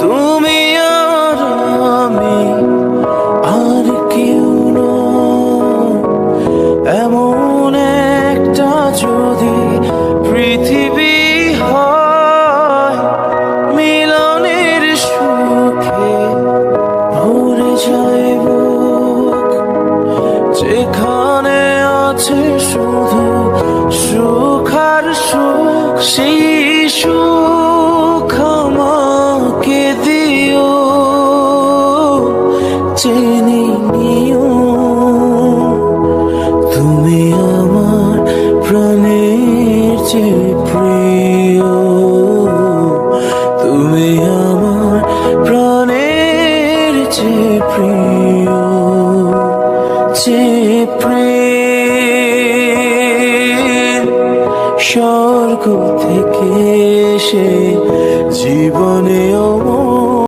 তুমি আর আমি আর কেউ নয়, এমন একটা যদি পৃথিবী হয়, মিলনের সুখে ভরে যায় বুক, যেখানে আছে শুধু সুখ আর সুখ। সেই সুখ আমাকে দিও, জেনে নিও তুমি আমার প্রাণের চেয়ে প্রিয়, তুমি আমার প্রাণের চেয়ে প্রিয়, চেয়ে প্রিয়। স্বর্গ থেকে এসে জীবনে